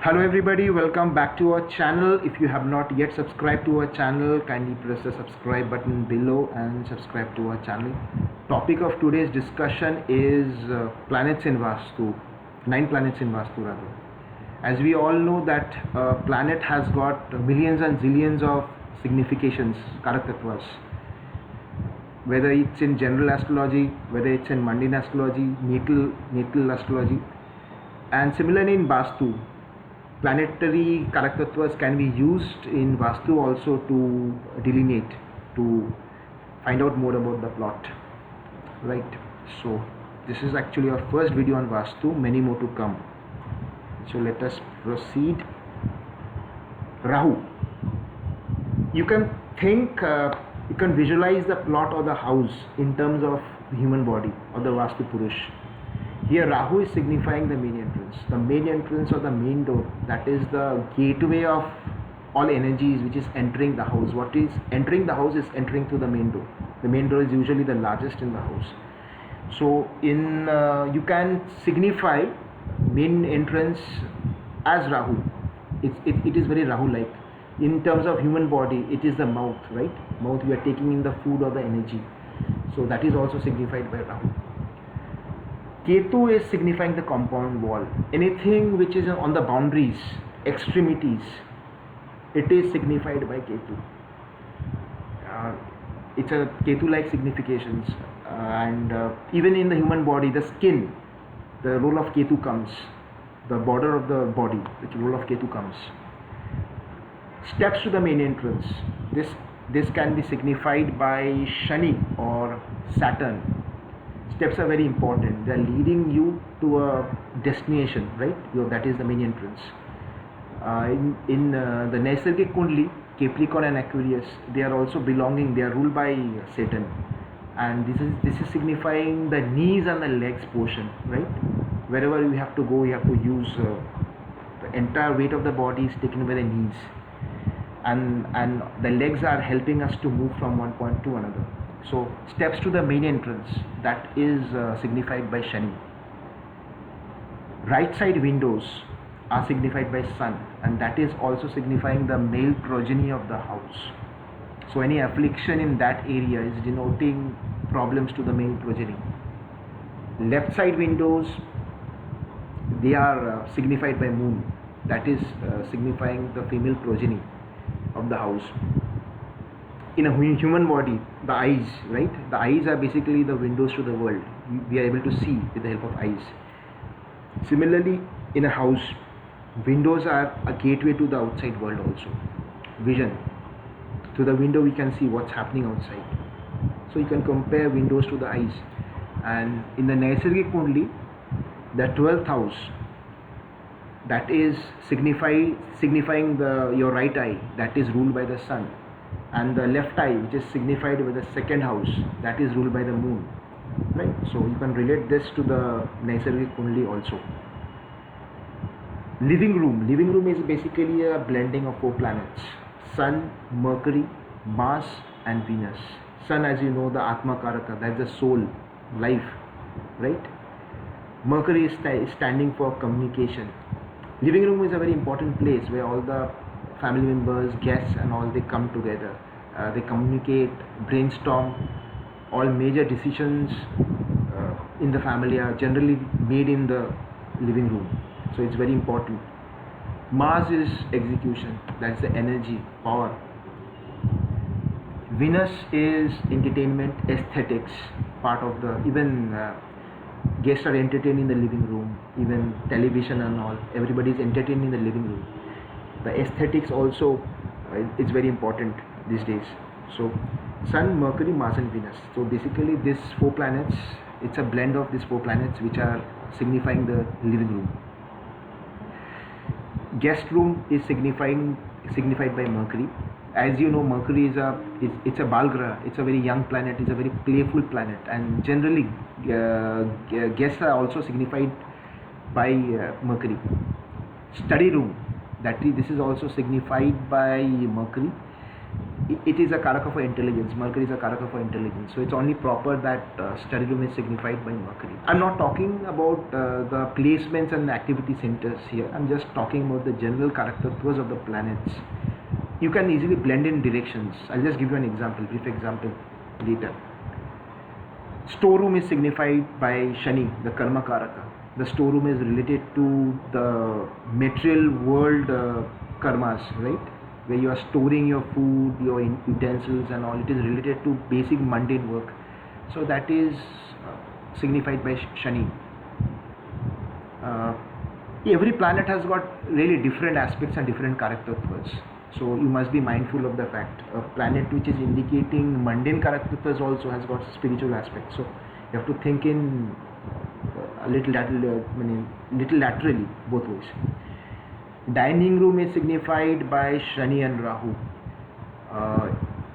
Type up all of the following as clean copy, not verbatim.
Hello everybody, welcome back to our channel. If you have not yet subscribed to our channel, kindly press the subscribe button below and subscribe to our channel. Topic of today's discussion is planets in Vastu, 9 planets in Vastu rather. As we all know that planet has got millions and zillions of significations, Karaktattvas. Whether it's in general astrology, whether it's in mundane astrology, natal astrology, and similarly in Vastu, planetary Karaktattvas can be used in Vastu also to delineate, to find out more about the plot. Right. So this is actually our first video on Vastu, many more to come. So let us proceed. Rahu. You can think, you can visualize the plot or the house in terms of the human body or the Vastu Purush. Here Rahu is signifying the main entrance or the main door. That is the gateway of all energies which is entering the house. What is entering the house is entering through the main door. The main door is usually the largest in the house. So in you can signify main entrance as Rahu. It is very Rahu-like. In terms of human body, it is the mouth, right? Mouth, we are taking in the food or the energy. So that is also signified by Rahu. Ketu is signifying the compound wall. Anything which is on the boundaries, extremities, it is signified by Ketu. It's a Ketu-like significations. And even in the human body, the skin, the role of Ketu comes. The border of the body, the role of Ketu comes. Steps to the main entrance. This can be signified by Shani or Saturn. Steps are very important. They are leading you to a destination, right? That is the main entrance. In the Naisargik Kundli, Capricorn and Aquarius, they are also belonging. They are ruled by Saturn, and this is signifying the knees and the legs portion, right? Wherever we have to go, we have to use the entire weight of the body is taken by the knees, and the legs are helping us to move from one point to another. So steps to the main entrance, that is signified by Shani. Right side windows are signified by Sun, and that is also signifying the male progeny of the house. So any affliction in that area is denoting problems to the male progeny. Left side windows, they are signified by Moon, that is signifying the female progeny of the house. In a human body, the eyes, right? The eyes are basically the windows to the world. We are able to see with the help of eyes. Similarly, in a house, windows are a gateway to the outside world also. Vision. Through the window we can see what's happening outside. So you can compare windows to the eyes. And in the Naisargik Kundli, the 12th house, that is signifying your right eye, that is ruled by the sun. And the left eye, which is signified with the second house, that is ruled by the moon, right? So you can relate this to the Naisargik Kundli also. Living room is basically a blending of 4 planets: Sun, Mercury, Mars and Venus. Sun, as you know, the Atma Karaka, that's the soul, life, right? Mercury is standing for communication. Living room is a very important place where all the family members, guests and all, they come together. They communicate, brainstorm. All major decisions in the family are generally made in the living room. So it's very important. Mars is execution, that's the energy, power. Venus is entertainment, aesthetics, part of the, even guests are entertained in the living room, even television and all, everybody is entertained in the living room. The aesthetics also is very important these days. So Sun, Mercury, Mars and Venus. So basically these 4 planets, it's a blend of these 4 planets which are signifying the living room. Guest room is signified by Mercury. As you know, Mercury is a Balgraha, it's a very young planet, it's a very playful planet, and generally guests are also signified by Mercury. Study room, this is also signified by Mercury. it is a karaka for intelligence. Mercury is a karaka for intelligence. So it's only proper that study room is signified by Mercury. I'm not talking about the placements and activity centers here. I'm just talking about the general characteristics of the planets. You can easily blend in directions. I'll just give you an example, brief example later. Storeroom is signified by Shani, the karma karaka. The storeroom is related to the material world karmas, right? Where you are storing your food, your utensils and all. It is related to basic mundane work. So that is signified by Shani. Every planet has got really different aspects and different characteristics. So you must be mindful of the fact a planet which is indicating mundane characteristics also has got spiritual aspects. So you have to think in a little laterally both ways. Dining room is signified by Shani and Rahu.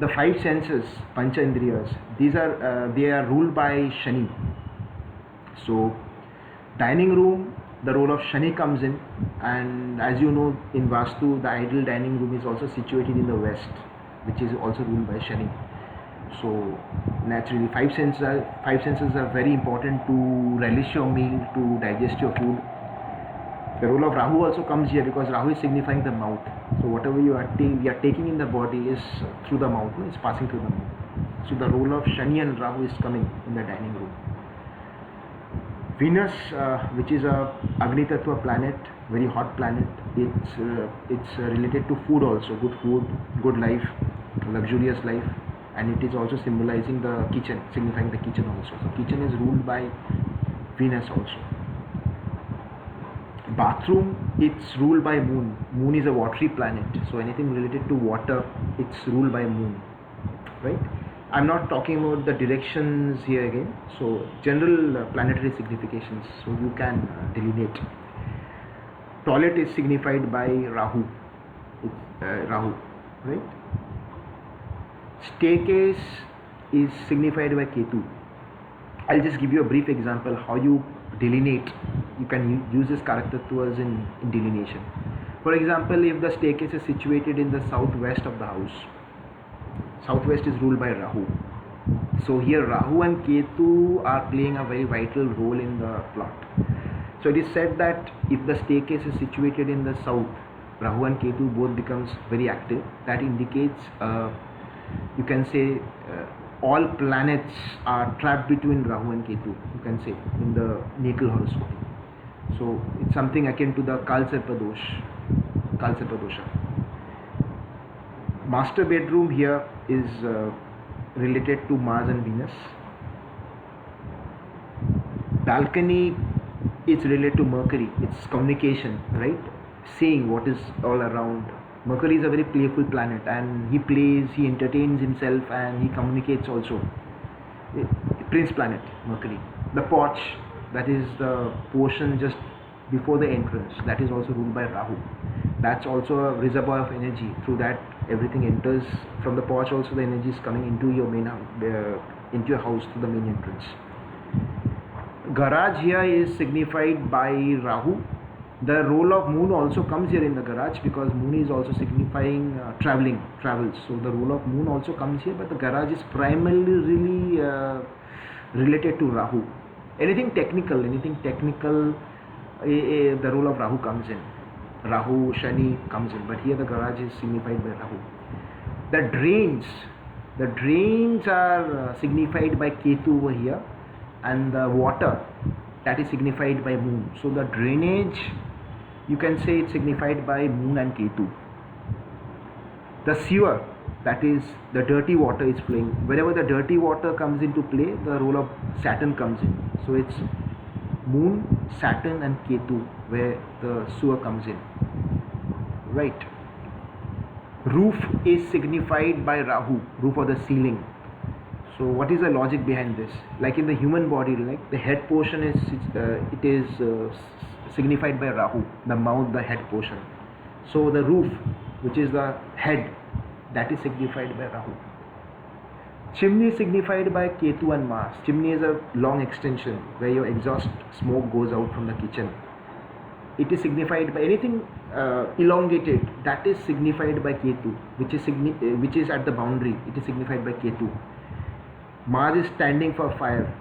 The five senses, Pancha Indriyas, they are ruled by Shani. So dining room, the role of Shani comes in, and as you know, in Vastu, the ideal dining room is also situated in the west, which is also ruled by Shani. So naturally, five senses are very important to relish your meal, to digest your food. The role of Rahu also comes here because Rahu is signifying the mouth. So whatever we are taking in the body is through the mouth, it's passing through the mouth. So the role of Shani and Rahu is coming in the dining room. Venus, which is a Agni Tattva planet, very hot planet, it's related to food also, good food, good life, luxurious life, and it is also symbolizing the kitchen, signifying the kitchen also. So kitchen is ruled by Venus also. Bathroom, it's ruled by Moon. Moon is a watery planet, so anything related to water, it's ruled by Moon, right? I'm not talking about the directions here again. So general planetary significations, so you can delineate. Toilet is signified by Rahu. Rahu, right? Staircase is signified by Ketu. I'll just give you a brief example how you delineate. You can use this character towards in delineation. For example, if the staircase is situated in the southwest of the house, southwest is ruled by Rahu. So here Rahu and Ketu are playing a very vital role in the plot. So it is said that if the staircase is situated in the south, Rahu and Ketu both becomes very active. That indicates, you can say, all planets are trapped between Rahu and Ketu, you can say, in the natal horoscope. So it's something akin to the Kalsarpa dosha. Master bedroom here is related to Mars and Venus. Balcony is related to Mercury. It's communication, right? Seeing what is all around. Mercury is a very playful planet, and he plays, he entertains himself, and he communicates also. Prince planet, Mercury. The porch, that is the portion just before the entrance, that is also ruled by Rahu. That's also a reservoir of energy. Through that, everything enters from the porch. Also, the energy is coming into your main into your house through the main entrance. Garage here is signified by Rahu. The role of Moon also comes here in the garage because Moon is also signifying travels. So the role of Moon also comes here, but the garage is primarily really related to Rahu. Anything technical, the role of Rahu comes in. Rahu, Shani comes in, but here the garage is signified by Rahu. The drains are signified by Ketu over here, and the water, that is signified by Moon. So the drainage, you can say it's signified by Moon and Ketu. The sewer, that is the dirty water, is playing. Wherever the dirty water comes into play, the role of Saturn comes in. So it's Moon, Saturn and Ketu where the sewer comes in, right? Roof is signified by Rahu, roof or the ceiling. So what is the logic behind this? Like in the human body, like the head portion is signified by Rahu, the mouth, the head portion. So the roof, which is the head, that is signified by Rahu. Chimney is signified by Ketu and Mars. Chimney is a long extension where your exhaust smoke goes out from the kitchen. it is signified by anything elongated, that is signified by Ketu, which is at the boundary, it is signified by Ketu. Mars is standing for fire,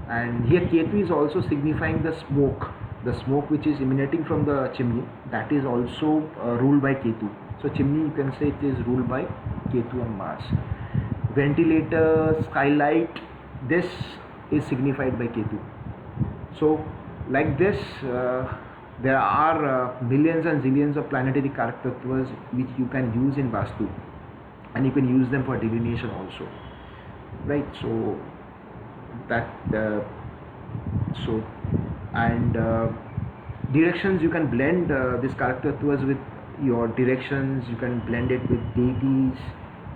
and here Ketu is also signifying the smoke which is emanating from the chimney, that is also ruled by Ketu. So chimney, you can say it is ruled by Ketu and Mars. Ventilator, skylight, this is signified by Ketu. So like this, there are millions and zillions of planetary Karak-tattvas which you can use in Vastu, and you can use them for delineation also, right? So that directions, you can blend this Karak-tattvas with your directions, you can blend it with deities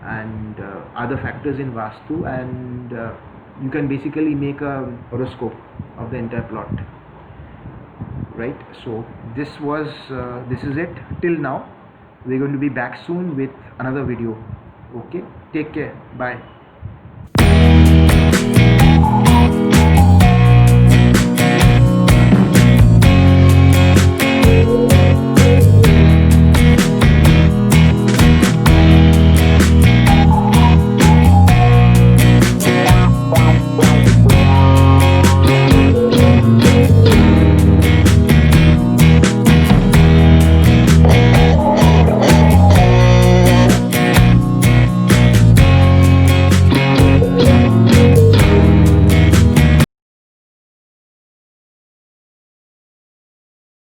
and other factors in Vastu, and you can basically make a horoscope of the entire plot, right? So this is it till now. We're going to be back soon with another video. Okay, take care, bye.